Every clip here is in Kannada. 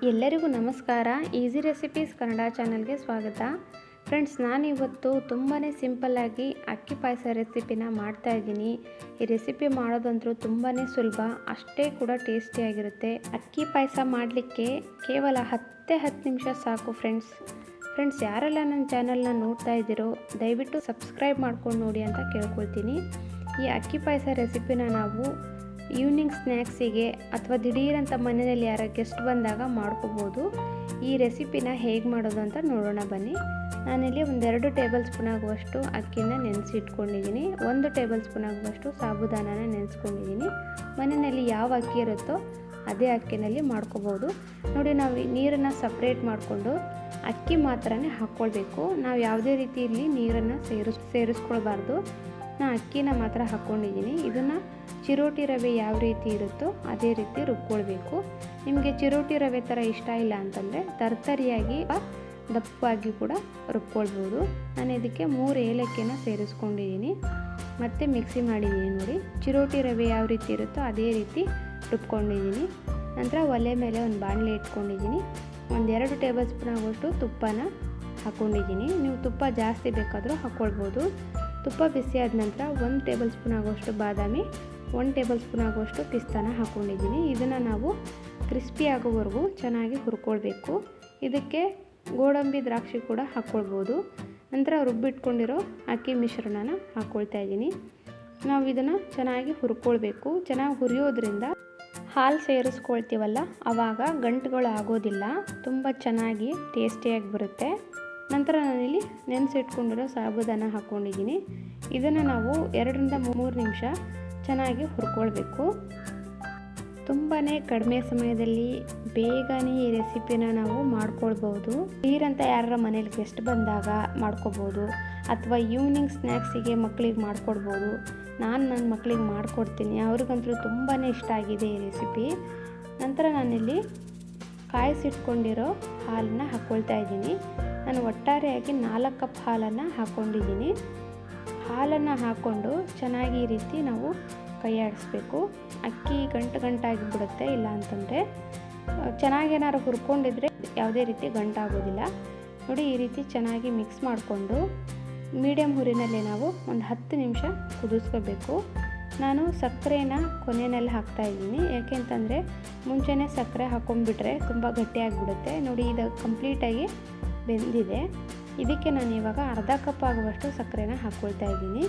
ಎಲ್ಲರಿಗೂ ನಮಸ್ಕಾರ. ಈಸಿ ರೆಸಿಪೀಸ್ ಕನ್ನಡ ಚಾನಲ್ಗೆ ಸ್ವಾಗತ. ಫ್ರೆಂಡ್ಸ್, ನಾನಿವತ್ತು ತುಂಬಾ ಸಿಂಪಲ್ಲಾಗಿ ಅಕ್ಕಿ ಪಾಯಸ ರೆಸಿಪಿನ ಮಾಡ್ತಾಯಿದ್ದೀನಿ. ಈ ರೆಸಿಪಿ ಮಾಡೋದಂತೂ ತುಂಬಾ ಸುಲಭ, ಅಷ್ಟೇ ಕೂಡ ಟೇಸ್ಟಿಯಾಗಿರುತ್ತೆ. ಅಕ್ಕಿ ಪಾಯಸ ಮಾಡಲಿಕ್ಕೆ ಕೇವಲ 10 ನಿಮಿಷ ಸಾಕು ಫ್ರೆಂಡ್ಸ್. ಯಾರೆಲ್ಲ ನನ್ನ ಚಾನಲ್ನ ನೋಡ್ತಾ ಇದ್ದೀರೋ ದಯವಿಟ್ಟು ಸಬ್ಸ್ಕ್ರೈಬ್ ಮಾಡ್ಕೊಂಡು ನೋಡಿ ಅಂತ ಕೇಳ್ಕೊಳ್ತೀನಿ. ಈ ಅಕ್ಕಿ ಪಾಯಸ ರೆಸಿಪಿನ ನಾವು ಈವ್ನಿಂಗ್ ಸ್ನ್ಯಾಕ್ಸಿಗೆ ಅಥವಾ ದಿಢೀರಂತ ಮನೆಯಲ್ಲಿ ಯಾರ ಗೆಸ್ಟ್ ಬಂದಾಗ ಮಾಡ್ಕೋಬೋದು. ಈ ರೆಸಿಪಿನ ಹೇಗೆ ಮಾಡೋದು ಅಂತ ನೋಡೋಣ ಬನ್ನಿ. ನಾನಿಲ್ಲಿ 2 ಟೇಬಲ್ ಸ್ಪೂನ್ ಆಗುವಷ್ಟು ಅಕ್ಕಿನ ನೆನೆಸಿ ಇಟ್ಕೊಂಡಿದ್ದೀನಿ. 1 ಟೇಬಲ್ ಸ್ಪೂನ್ ಆಗುವಷ್ಟು ಸಾಬುದಾನನ ನೆನೆಸ್ಕೊಂಡಿದ್ದೀನಿ. ಮನೆಯಲ್ಲಿ ಯಾವ ಅಕ್ಕಿ ಇರುತ್ತೋ ಅದೇ ಅಕ್ಕಿನಲ್ಲಿ ಮಾಡ್ಕೋಬೋದು. ನೋಡಿ, ನಾವು ನೀರನ್ನು ಸಪ್ರೇಟ್ ಮಾಡಿಕೊಂಡು ಅಕ್ಕಿ ಮಾತ್ರನೇ ಹಾಕ್ಕೊಳ್ಬೇಕು. ನಾವು ಯಾವುದೇ ರೀತಿಯಲ್ಲಿ ನೀರನ್ನು ಸೇರಿಸ್ಕೊಳ್ಬಾರ್ದು. ನಾನು ಅಕ್ಕಿನ ಮಾತ್ರ ಹಾಕ್ಕೊಂಡಿದ್ದೀನಿ. ಇದನ್ನು ಚಿರೋಟಿ ರವೆ ಯಾವ ರೀತಿ ಇರುತ್ತೋ ಅದೇ ರೀತಿ ರುಬ್ಕೊಳ್ಬೇಕು. ನಿಮಗೆ ಚಿರೋಟಿ ರವೆ ಥರ ಇಷ್ಟ ಇಲ್ಲ ಅಂತಂದರೆ ತರ್ತರಿಯಾಗಿ ದಪ್ಪವಾಗಿ ಕೂಡ ರುಬ್ಕೊಳ್ಬೋದು. ನಾನು ಇದಕ್ಕೆ 3 ಏಲಕ್ಕಿನ ಸೇರಿಸ್ಕೊಂಡಿದ್ದೀನಿ ಮತ್ತು ಮಿಕ್ಸಿ ಮಾಡಿದ್ದೀನಿ. ನೋಡಿ, ಚಿರೋಟಿ ರವೆ ಯಾವ ರೀತಿ ಇರುತ್ತೋ ಅದೇ ರೀತಿ ರುಬ್ಕೊಂಡಿದ್ದೀನಿ. ನಂತರ ಒಲೆ ಮೇಲೆ ಒಂದು ಬಾಣಲೆ ಇಟ್ಕೊಂಡಿದ್ದೀನಿ. 2 ಟೇಬಲ್ ಸ್ಪೂನ್ ಆಗುವಷ್ಟು ತುಪ್ಪನ ಹಾಕ್ಕೊಂಡಿದ್ದೀನಿ. ನೀವು ತುಪ್ಪ ಜಾಸ್ತಿ ಬೇಕಾದರೂ ಹಾಕ್ಕೊಳ್ಬೋದು. ತುಪ್ಪ ಬಿಸಿ ಆದ ನಂತರ 1 ಟೇಬಲ್ ಸ್ಪೂನ್ ಆಗುವಷ್ಟು ಬಾದಾಮಿ, 1 ಟೇಬಲ್ ಸ್ಪೂನ್ ಆಗುವಷ್ಟು ಪಿಸ್ತಾನ ಹಾಕ್ಕೊಂಡಿದ್ದೀನಿ. ಇದನ್ನು ನಾವು ಕ್ರಿಸ್ಪಿ ಆಗೋವರೆಗೂ ಚೆನ್ನಾಗಿ ಹುರ್ಕೊಳ್ಬೇಕು. ಇದಕ್ಕೆ ಗೋಡಂಬಿ ದ್ರಾಕ್ಷಿ ಕೂಡ ಹಾಕ್ಕೊಳ್ಬೋದು. ನಂತರ ರುಬ್ಬಿಟ್ಕೊಂಡಿರೋ ಅಕ್ಕಿ ಮಿಶ್ರಣನ ಹಾಕ್ಕೊಳ್ತಾ ಇದ್ದೀನಿ. ನಾವು ಇದನ್ನು ಚೆನ್ನಾಗಿ ಹುರ್ಕೊಳ್ಬೇಕು. ಚೆನ್ನಾಗಿ ಹುರಿಯೋದ್ರಿಂದ ಹಾಲು ಸೇರಿಸ್ಕೊಳ್ತೀವಲ್ಲ ಆವಾಗ ಗಂಟುಗಳು ಆಗೋದಿಲ್ಲ, ತುಂಬ ಚೆನ್ನಾಗಿ ಟೇಸ್ಟಿಯಾಗಿ ಬರುತ್ತೆ. ನಂತರ ನಾನಿಲ್ಲಿ ನೆನೆಸಿಟ್ಕೊಂಡಿರೋ ಸಾಬುದಾನ ಹಾಕ್ಕೊಂಡಿದ್ದೀನಿ. ಇದನ್ನು ನಾವು 2 ರಿಂದ 3 ನಿಮಿಷ ಚೆನ್ನಾಗಿ ಹುರ್ಕೊಳ್ಬೇಕು. ತುಂಬಾ ಕಡಿಮೆ ಸಮಯದಲ್ಲಿ ಬೇಗನೆ ಈ ರೆಸಿಪಿನ ನಾವು ಮಾಡ್ಕೊಳ್ಬೋದು. ನೀರಂತ ಯಾರ ಮನೇಲಿ ಗೆಸ್ಟ್ ಬಂದಾಗ ಮಾಡ್ಕೊಬೋದು, ಅಥವಾ ಈವ್ನಿಂಗ್ ಸ್ನ್ಯಾಕ್ಸಿಗೆ ಮಕ್ಕಳಿಗೆ ಮಾಡಿಕೊಡ್ಬೋದು. ನಾನು ನನ್ನ ಮಕ್ಕಳಿಗೆ ಮಾಡಿಕೊಡ್ತೀನಿ, ಅವ್ರಿಗಂತೂ ತುಂಬಾ ಇಷ್ಟ ಆಗಿದೆ ಈ ರೆಸಿಪಿ. ನಂತರ ನಾನಿಲ್ಲಿ ಕಾಯಿಸಿಟ್ಕೊಂಡಿರೋ ಹಾಲನ್ನ ಹಾಕ್ಕೊಳ್ತಾ ಇದ್ದೀನಿ. ನಾನು ಒಟ್ಟಾರೆಯಾಗಿ 4 ಕಪ್ ಹಾಲನ್ನು ಹಾಕ್ಕೊಂಡಿದ್ದೀನಿ. ಹಾಲನ್ನು ಹಾಕ್ಕೊಂಡು ಚೆನ್ನಾಗಿ ಈ ರೀತಿ ನಾವು ಕೈಯಾಡಿಸ್ಬೇಕು. ಅಕ್ಕಿ ಗಂಟಾಗಿ ಬಿಡುತ್ತೆ, ಇಲ್ಲ ಅಂತಂದರೆ ಚೆನ್ನಾಗೇನಾದ್ರು ಹುರ್ಕೊಂಡಿದ್ರೆ ಯಾವುದೇ ರೀತಿ ಗಂಟಾಗೋದಿಲ್ಲ. ನೋಡಿ, ಈ ರೀತಿ ಚೆನ್ನಾಗಿ ಮಿಕ್ಸ್ ಮಾಡಿಕೊಂಡು ಮೀಡಿಯಮ್ ಹುರಿನಲ್ಲಿ ನಾವು ಒಂದು 10 ನಿಮಿಷ ಕುದಿಸ್ಕೋಬೇಕು. ನಾನು ಸಕ್ಕರೆನ ಕೊನೆಯಲ್ಲಿ ಹಾಕ್ತಾಯಿದ್ದೀನಿ. ಯಾಕೆಂತಂದರೆ ಮುಂಚೆನೇ ಸಕ್ಕರೆ ಹಾಕ್ಕೊಂಡ್ಬಿಟ್ರೆ ತುಂಬ ಗಟ್ಟಿಯಾಗಿಬಿಡುತ್ತೆ. ನೋಡಿ, ಇದು ಕಂಪ್ಲೀಟಾಗಿ ಬೆಂದಿದೆ. ಇದಕ್ಕೆ ನಾನು ಇವಾಗ ಅರ್ಧ ಕಪ್ ಆಗುವಷ್ಟು ಸಕ್ಕರೆನ ಹಾಕ್ಕೊಳ್ತಾ ಇದ್ದೀನಿ.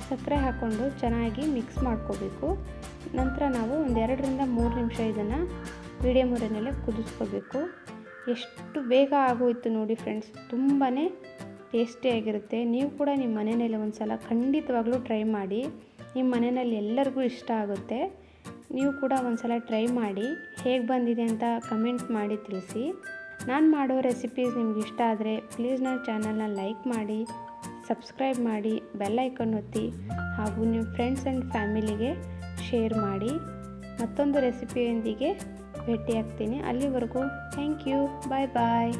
ಸಕ್ಕರೆ ಹಾಕ್ಕೊಂಡು ಚೆನ್ನಾಗಿ ಮಿಕ್ಸ್ ಮಾಡ್ಕೋಬೇಕು. ನಂತರ ನಾವು 2 ರಿಂದ 3 ನಿಮಿಷ ಇದನ್ನು ಮೀಡಿಯಮ್ ಹುರಿನಲ್ಲೇ ಕುದಿಸ್ಕೋಬೇಕು. ಎಷ್ಟು ಬೇಗ ಆಗೋಯ್ತು ನೋಡಿ ಫ್ರೆಂಡ್ಸ್, ತುಂಬಾ ಟೇಸ್ಟಿಯಾಗಿರುತ್ತೆ. ನೀವು ಕೂಡ ನಿಮ್ಮ ಮನೆಯಲ್ಲಿ ಒಂದು ಸಲ ಖಂಡಿತವಾಗ್ಲೂ ಟ್ರೈ ಮಾಡಿ. ನಿಮ್ಮ ಮನೆಯಲ್ಲಿ ಎಲ್ಲರಿಗೂ ಇಷ್ಟ ಆಗುತ್ತೆ. ನೀವು ಕೂಡ ಒಂದು ಸಲ ಟ್ರೈ ಮಾಡಿ, ಹೇಗೆ ಬಂದಿದೆ ಅಂತ ಕಮೆಂಟ್ ಮಾಡಿ ತಿಳಿಸಿ. ನಾನು ಮಾಡೋ ರೆಸಿಪೀಸ್ ನಿಮ್ಗೆ ಇಷ್ಟ ಆದರೆ ಪ್ಲೀಸ್ ನನ್ನ ಚಾನಲ್ನ ಲೈಕ್ ಮಾಡಿ, ಸಬ್ಸ್ಕ್ರೈಬ್ ಮಾಡಿ, ಬೆಲ್ ಐಕಾನ್ ಒತ್ತಿ, ಹಾಗೂ ನಿಮ್ಮ ಫ್ರೆಂಡ್ಸ್ ಆ್ಯಂಡ್ ಫ್ಯಾಮಿಲಿಗೆ ಶೇರ್ ಮಾಡಿ. ಮತ್ತೊಂದು ರೆಸಿಪಿಯೊಂದಿಗೆ ಭೇಟಿಯಾಗ್ತೀನಿ. ಅಲ್ಲಿವರೆಗೂ ಥ್ಯಾಂಕ್ ಯು. ಬಾಯ್.